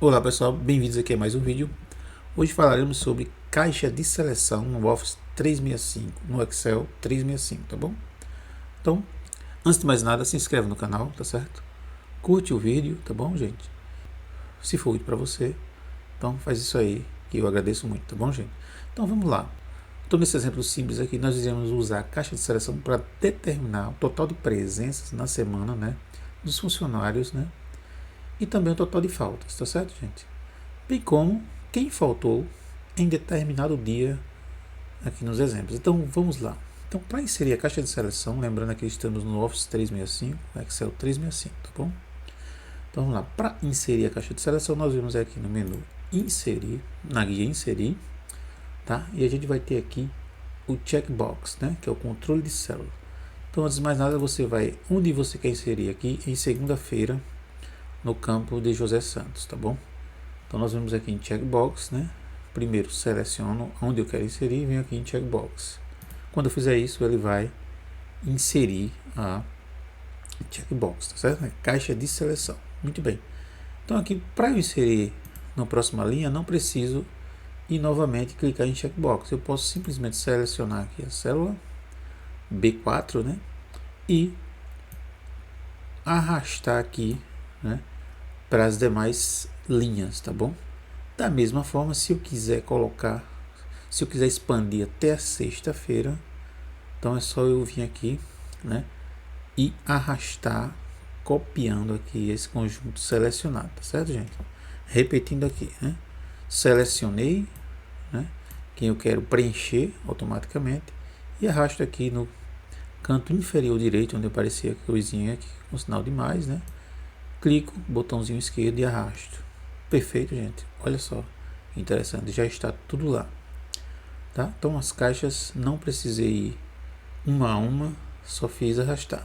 Olá pessoal, bem-vindos aqui a mais um vídeo. Hoje falaremos sobre caixa de seleção no Office 365, no Excel 365, tá bom? Então, antes de mais nada, se inscreve no canal, tá certo? Curte o vídeo, tá bom, gente? Se for útil para você, então faz isso aí, que eu agradeço muito, tá bom, gente? Então vamos lá. Então, nesse exemplo simples aqui, nós iremos usar a caixa de seleção para determinar o total de presenças na semana, né, dos funcionários, né, e também o total de faltas, tá certo, gente? Bem como quem faltou em determinado dia aqui nos exemplos. Então vamos lá. Então, para inserir a caixa de seleção, lembrando que estamos no Office 365, Excel 365, tá bom? Então vamos lá. Para inserir a caixa de seleção, nós vamos aqui no menu Inserir, na guia Inserir, tá? E a gente vai ter aqui o checkbox, né? Que é o controle de célula. Então, antes de mais nada, você vai onde você quer inserir aqui em segunda-feira no campo de José Santos, tá bom? Então nós vamos aqui em checkbox, né? Primeiro seleciono onde eu quero inserir e venho aqui em checkbox. Quando eu fizer isso, ele vai inserir a checkbox, tá certo? Caixa de seleção. Muito bem. Então aqui, para eu inserir na próxima linha, não preciso ir novamente clicar em checkbox. Eu posso simplesmente selecionar aqui a célula B4, né? E arrastar aqui, né, para as demais linhas, tá bom? Da mesma forma, se eu quiser expandir até a sexta-feira, então é só eu vir aqui, né, e arrastar, copiando aqui esse conjunto selecionado, tá certo, gente? Repetindo aqui, né? Selecionei, né, quem eu quero preencher automaticamente e arrasto aqui no canto inferior direito, onde aparecia a cruzinha aqui com sinal de mais, né? Clico, botãozinho esquerdo e arrasto. Perfeito, gente. Olha só, interessante, já está tudo lá, tá? Então as caixas não precisei ir uma a uma, só fiz arrastar.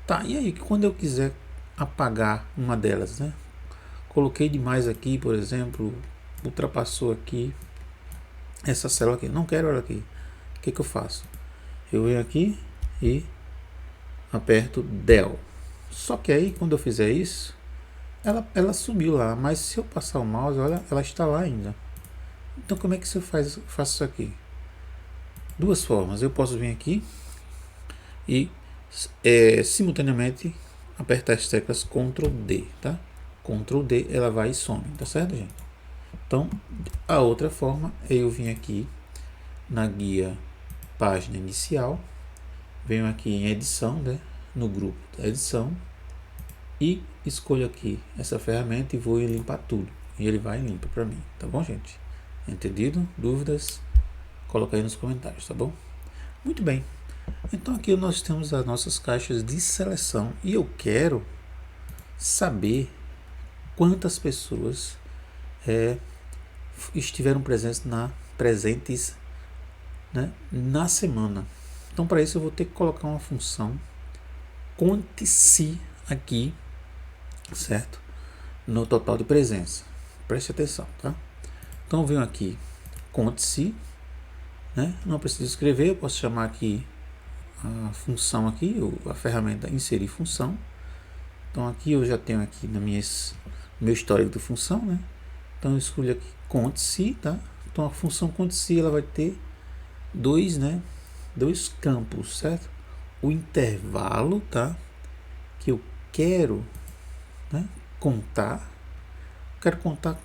Tá, e aí quando eu quiser apagar uma delas, né? Coloquei demais aqui, por exemplo, ultrapassou aqui essa célula aqui, não quero ela aqui. O que eu faço? Eu venho aqui e aperto Del. Só que aí quando eu fizer isso, ela sumiu lá, mas se eu passar o mouse, olha, ela está lá ainda. Então como é que eu faço isso aqui? Duas formas. Eu posso vir aqui e simultaneamente apertar as teclas Ctrl D, tá? Ctrl D, ela vai e some, tá certo, gente? Então, a outra forma é eu vir aqui na guia página inicial, venho aqui em edição, né? No grupo da edição e escolho aqui essa ferramenta e vou limpar tudo. E ele vai e limpa para mim, tá bom, gente? Entendido? Dúvidas? Coloca aí nos comentários, tá bom? Muito bem. Então aqui nós temos as nossas caixas de seleção e eu quero saber quantas pessoas estiveram presentes, né, na semana. Então para isso eu vou ter que colocar uma função conte-se aqui, certo? No total de presença. Preste atenção, tá? Então eu venho aqui, conte-se, né? Não preciso escrever, eu posso chamar aqui a função aqui, a ferramenta inserir função. Então aqui eu já tenho aqui no meu histórico de função, né? Então eu escolho aqui conte-se, tá? Então a função conte-se ela vai ter dois campos, certo? O intervalo, tá? Que eu quero, né, contar. Quero contar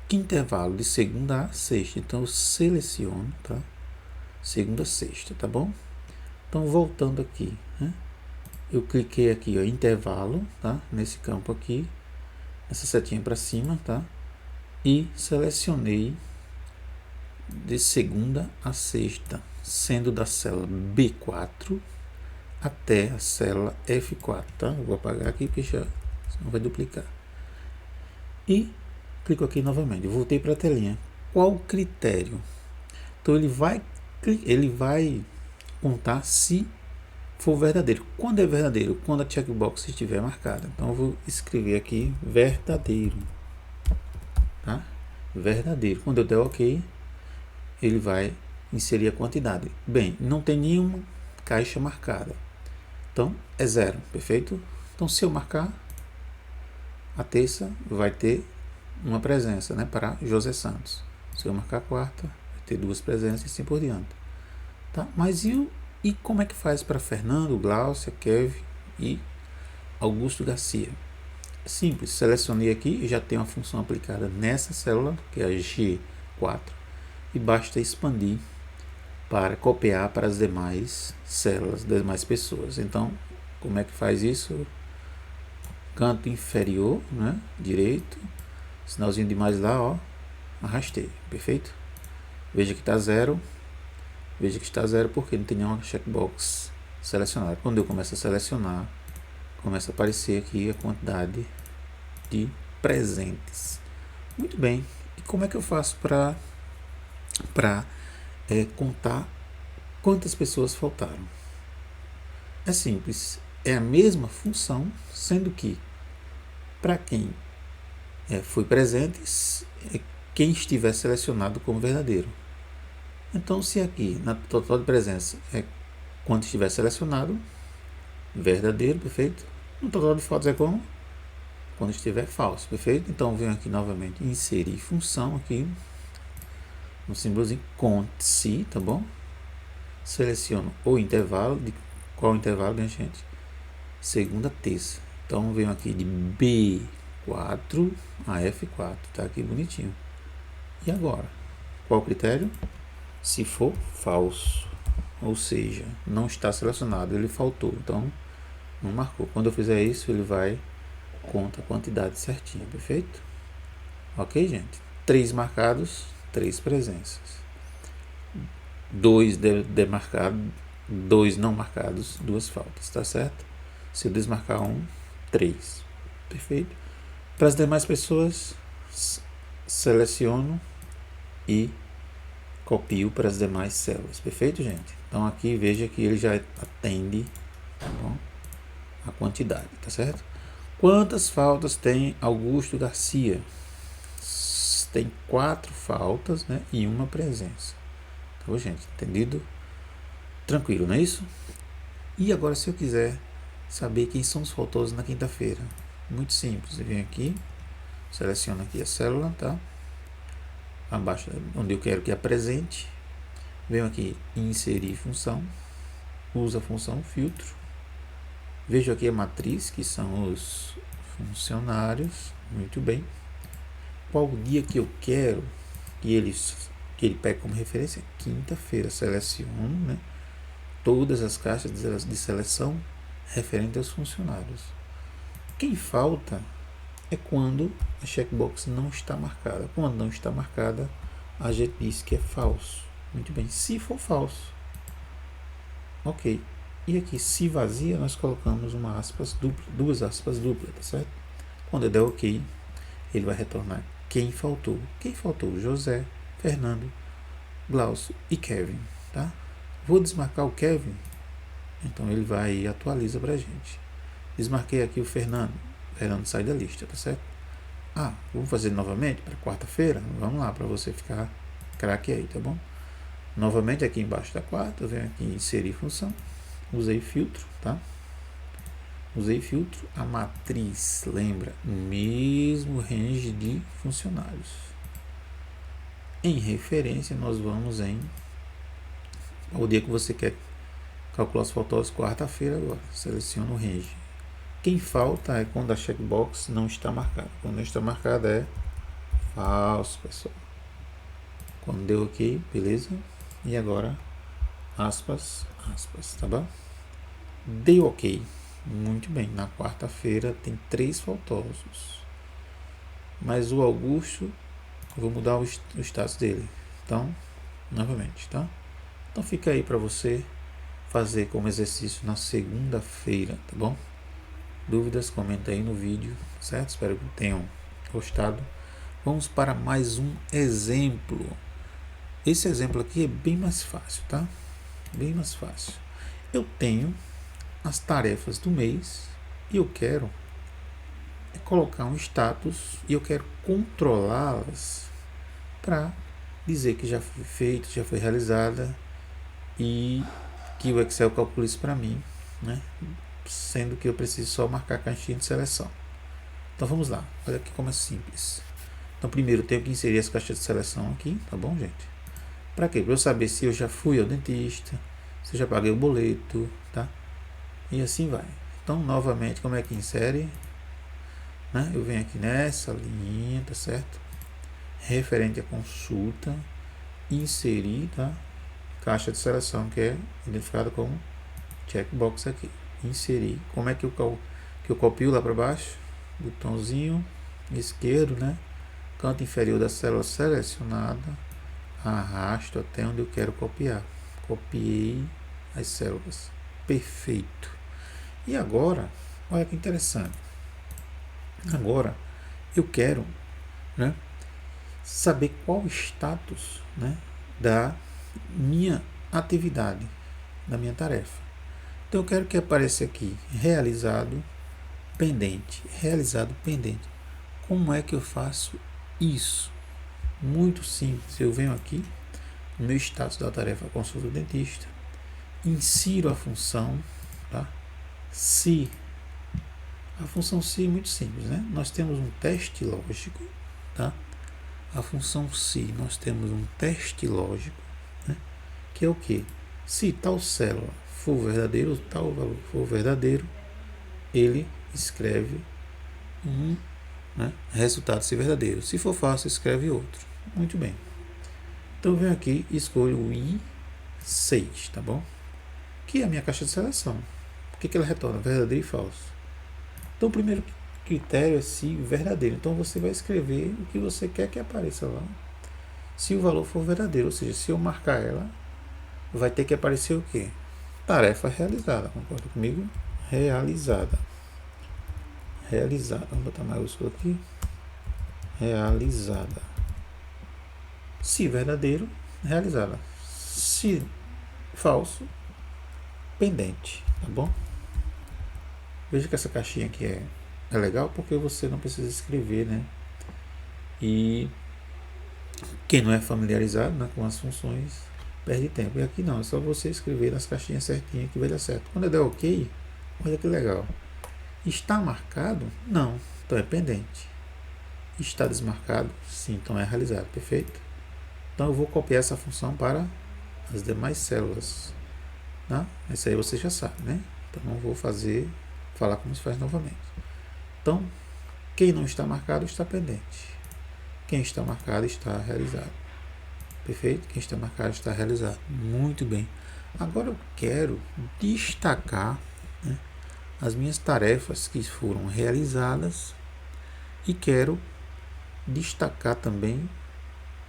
que intervalo de segunda a sexta. Então eu seleciono, tá? Segunda a sexta, tá bom? Então voltando aqui, né? Eu cliquei aqui, ó, intervalo, tá? Nesse campo aqui, essa setinha para cima, tá? E selecionei de segunda a sexta, sendo da célula B4 até a célula F4, tá? Eu vou apagar aqui porque já não vai duplicar. E clico aqui novamente, voltei para a telinha. Qual o critério? Então ele vai contar se for verdadeiro. Quando é verdadeiro? Quando a checkbox estiver marcada. Então eu vou escrever aqui verdadeiro, tá? Verdadeiro. Quando eu der OK, ele vai inserir a quantidade. Bem, não tem nenhuma caixa marcada, então é zero, perfeito? Então se eu marcar a terça, vai ter uma presença, né, para José Santos. Se eu marcar a quarta, vai ter 2 presenças e assim por diante. Tá? Mas e como é que faz para Fernando, Glaucia, Kevin e Augusto Garcia? Simples, selecionei aqui e já tem uma função aplicada nessa célula, que é a G4, e basta expandir para copiar para as demais células, das demais pessoas. Então, como é que faz isso? Canto inferior, né, direito, sinalzinho de mais lá, ó, arrastei, perfeito? Veja que está 0, veja que está 0 porque não tem nenhuma checkbox selecionada. Quando eu começo a selecionar, começa a aparecer aqui a quantidade de presentes. Muito bem, e como é que eu faço para contar quantas pessoas faltaram? É simples, é a mesma função, sendo que para quem foi presente, quem estiver selecionado como verdadeiro. Então, se aqui na total de presença é quando estiver selecionado, verdadeiro, perfeito. No total de faltas é como? Quando estiver falso, perfeito? Então, venho aqui novamente, inserir função aqui, no símbolozinho conte-se, tá bom? Seleciono o intervalo, de qual intervalo, minha gente? Segunda, terça. Então, venho aqui de B4 a F4, tá aqui bonitinho. E agora? Qual o critério? Se for falso, ou seja, não está selecionado, ele faltou, então não marcou. Quando eu fizer isso, ele vai conta a quantidade certinha, perfeito? Ok, gente? 3 marcados, 3 presenças. 2 demarcados, 2 não marcados, 2 faltas, tá certo? Se eu desmarcar 1, 3, perfeito? Para as demais pessoas, seleciono e copio para as demais células, perfeito, gente? Então aqui veja que ele já atende, tá bom, a quantidade, tá certo? Quantas faltas tem Augusto Garcia? Tem 4 faltas, né, e 1 presença. Tá bom, gente? Entendido? Tranquilo, não é isso? E agora, se eu quiser saber quem são os faltosos na quinta-feira, muito simples, eu venho aqui, seleciono aqui a célula, tá? Abaixo onde eu quero que apresente, venho aqui em inserir função, uso a função filtro, vejo aqui a matriz, que são os funcionários, muito bem. Qual o dia que eu quero que ele pegue como referência? Quinta-feira, seleciono, né, todas as caixas de seleção referente aos funcionários. Quem falta é quando a checkbox não está marcada. Quando não está marcada, a gente diz que é falso. Muito bem, se for falso, ok. E aqui, se vazia, nós colocamos uma aspas dupla, 2 aspas duplas, tá certo? Quando eu der ok, ele vai retornar quem faltou. Quem faltou? José, Fernando, Glaucio e Kevin, tá? Vou desmarcar o Kevin, então ele vai e atualiza pra gente. Desmarquei aqui o Fernando sai da lista, tá certo? Vamos fazer novamente para quarta-feira? Vamos lá, para você ficar craque aí, tá bom? Novamente aqui embaixo da quarta, eu venho aqui em inserir função, usei filtro, tá? Usei filtro, a matriz, lembra, mesmo range de funcionários. Em referência, nós vamos em o dia que você quer calcular os faltosos, quarta-feira agora. Seleciona o range. Quem falta é quando a checkbox não está marcada. Quando não está marcada é falso, pessoal. Quando deu ok, beleza? E agora, aspas, tá bom? Deu ok. Muito bem, na quarta-feira tem 3 faltosos. Mas o Augusto, eu vou mudar o status dele. Então, novamente, tá? Então fica aí para você fazer como exercício na segunda-feira, tá bom? Dúvidas, comenta aí no vídeo, certo? Espero que tenham gostado. Vamos para mais um exemplo. Esse exemplo aqui é bem mais fácil, tá? Bem mais fácil. Eu tenho as tarefas do mês e eu quero colocar um status e eu quero controlá-las para dizer que já foi feito, já foi realizada e que o Excel calcule isso para mim, né? Sendo que eu preciso só marcar a caixinha de seleção. Então vamos lá, olha aqui como é simples. Então primeiro eu tenho que inserir essa caixa de seleção aqui, tá bom, gente? Para quê? Para eu saber se eu já fui ao dentista, se eu já paguei o boleto, tá? E assim vai. Então novamente, como é que insere? Né? Eu venho aqui nessa linha, tá certo? Referente à consulta, inserir, tá? Caixa de seleção que é identificada como checkbox aqui. Inserir. Como é que eu copio lá para baixo? Botãozinho esquerdo, né? Canto inferior da célula selecionada, arrasto até onde eu quero copiar. Copiei as células. Perfeito. E agora, olha que interessante. Agora eu quero, né, saber qual o status, né, da minha atividade, da minha tarefa. Então eu quero que apareça aqui realizado pendente, realizado pendente. Como é que eu faço isso? Muito simples. Eu venho aqui no meu status da tarefa consulta do dentista, insiro a função, tá? Se a função se é muito simples, né? Nós temos um teste lógico, tá? A função se nós temos um teste lógico, né? Que é o que? Se tal célula for verdadeiro, tal valor for verdadeiro, ele escreve um, né, resultado se verdadeiro. Se for falso, escreve outro. Muito bem. Então eu venho aqui e escolho o I6, tá bom? Que é a minha caixa de seleção. O que ela retorna? Verdadeiro e falso. Então o primeiro critério é se verdadeiro. Então você vai escrever o que você quer que apareça lá. Se o valor for verdadeiro, ou seja, se eu marcar ela, vai ter que aparecer o quê? Tarefa realizada. Concorda comigo? Realizada. Realizada. Vamos botar maiúsculo aqui. Realizada. Se verdadeiro, realizada. Se falso, pendente. Tá bom? Veja que essa caixinha aqui é legal porque você não precisa escrever, né? E quem não é familiarizado, né, com as funções perde tempo. E aqui não, é só você escrever nas caixinhas certinho que vai dar certo. Quando eu der OK, olha que legal. Está marcado? Não, então é pendente. Está desmarcado? Sim, então é realizado. Perfeito? Então eu vou copiar essa função para as demais células. Tá? Isso aí você já sabe, né? Então não vou falar como se faz novamente. Então, quem não está marcado está pendente. Quem está marcado está realizado. Perfeito? Quem está marcado está realizado. Muito bem. Agora eu quero destacar, né, as minhas tarefas que foram realizadas e quero destacar também,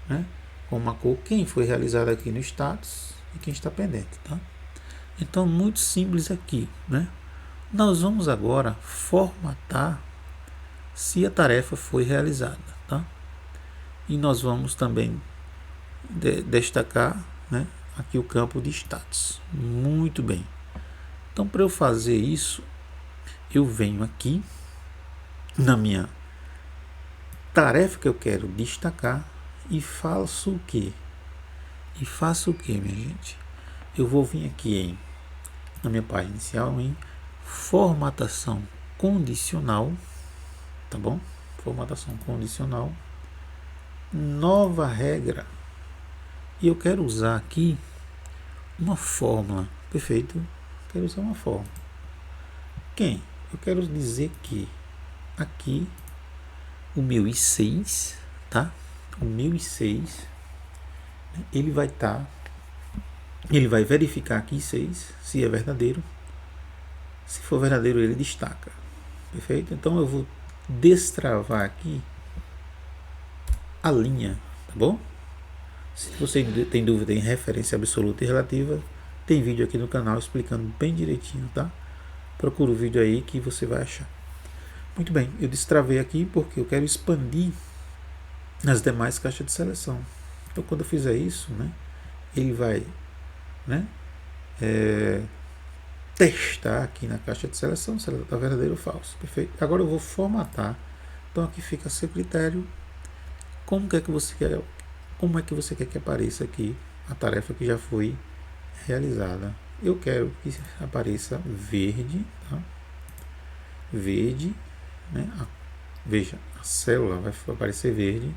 né, com uma cor quem foi realizado aqui no status e quem está pendente. Tá? Então, muito simples aqui, né? Nós vamos agora formatar se a tarefa foi realizada, tá? E nós vamos também destacar, né, aqui o campo de status. Muito bem. Então, para eu fazer isso, eu venho aqui na minha tarefa que eu quero destacar e faço o quê? Minha gente? Eu vou vir aqui na minha página inicial em formatação condicional, tá bom? Formatação condicional, nova regra, e eu quero usar aqui uma fórmula. Perfeito? Quero usar uma fórmula. Eu quero dizer que aqui o meu I6, tá? O meu I6, ele vai verificar aqui I6 se é verdadeiro. Se for verdadeiro, ele destaca. Perfeito? Então eu vou destravar aqui a linha, tá bom? Se você tem dúvida em referência absoluta e relativa, tem vídeo aqui no canal explicando bem direitinho, tá? Procura o vídeo aí que você vai achar. Muito bem, eu destravei aqui porque eu quero expandir nas demais caixas de seleção. Então quando eu fizer isso, né, ele vai, né, testar aqui na caixa de seleção se ela está verdadeira ou falsa. Perfeito? Agora eu vou formatar. Então aqui fica a seu critério. Como é que você quer que apareça aqui a tarefa que já foi realizada? Eu quero que apareça verde, tá? Verde, né? Veja, a célula vai aparecer verde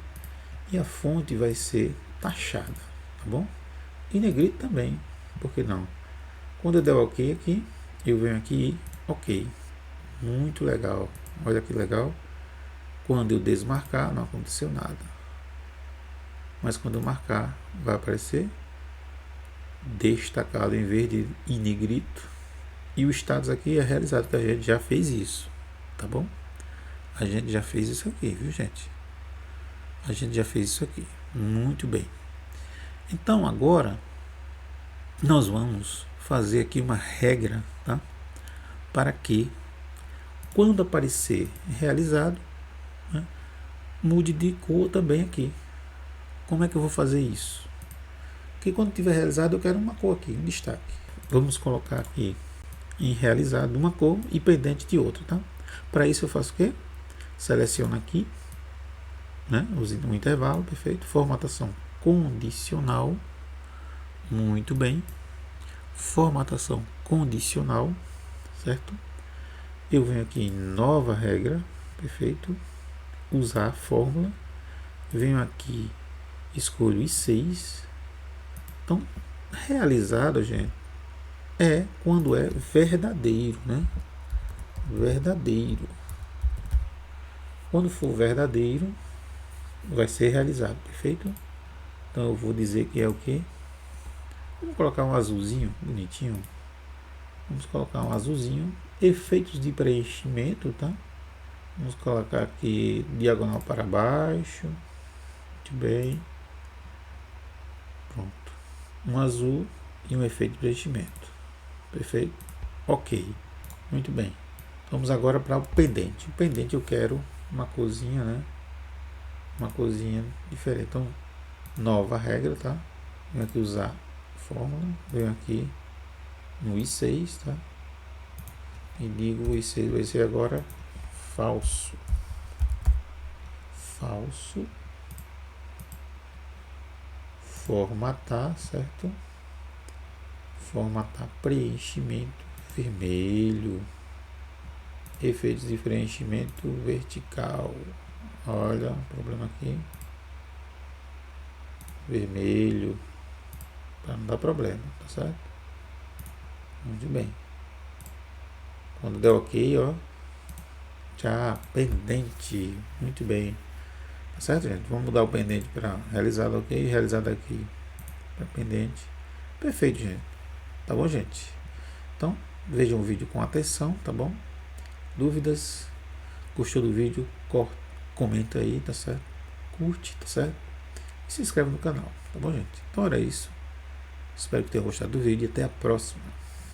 e a fonte vai ser taxada, tá bom? E negrito também, por que não? Quando eu der OK aqui, eu venho aqui e OK. Muito legal. Olha que legal. Quando eu desmarcar, não aconteceu nada. Mas quando eu marcar, vai aparecer destacado em verde e negrito. E o status aqui é realizado, que a gente já fez isso, tá bom? A gente já fez isso aqui, viu, gente? A gente já fez isso aqui. Muito bem. Então, agora, nós vamos fazer aqui uma regra, tá? Para que, quando aparecer realizado, né, mude de cor também aqui. Como é que eu vou fazer isso? Porque quando tiver realizado, eu quero uma cor aqui, um destaque. Vamos colocar aqui em realizado uma cor e pendente de outra, tá? Para isso eu faço o quê? Seleciono aqui, né? Um intervalo, perfeito. Formatação condicional, muito bem. Formatação condicional, certo? Eu venho aqui em nova regra, perfeito. Usar a fórmula. Venho aqui, escolho I6. Então, realizado, gente, é quando é verdadeiro, né? Verdadeiro. Quando for verdadeiro, vai ser realizado, perfeito? Então eu vou dizer que é o que? Vamos colocar um azulzinho, bonitinho. Vamos colocar um azulzinho. Efeitos de preenchimento, tá? Vamos colocar aqui diagonal para baixo. Muito bem. Pronto. Um azul e um efeito de preenchimento. Perfeito? Ok. Muito bem. Vamos agora para o pendente. O pendente eu quero uma corzinha, né? Uma corzinha diferente. Então, nova regra, tá? Venho aqui usar fórmula. Venho aqui no I6, tá? E digo o I6 vai ser agora falso. Falso. Formatar, certo? Formatar preenchimento vermelho. Efeitos de preenchimento vertical. Olha, problema aqui. Vermelho. Para não dar problema, tá certo? Muito bem. Quando der OK, ó. Já, pendente. Muito bem. Tá certo, gente? Vamos mudar o pendente para realizado OK, realizado aqui para pendente. Perfeito, gente. Tá bom, gente? Então, vejam o vídeo com atenção, tá bom? Dúvidas? Gostou do vídeo? Comenta aí, tá certo? Curte, tá certo? E se inscreve no canal, tá bom, gente? Então era isso. Espero que tenham gostado do vídeo e até a próxima.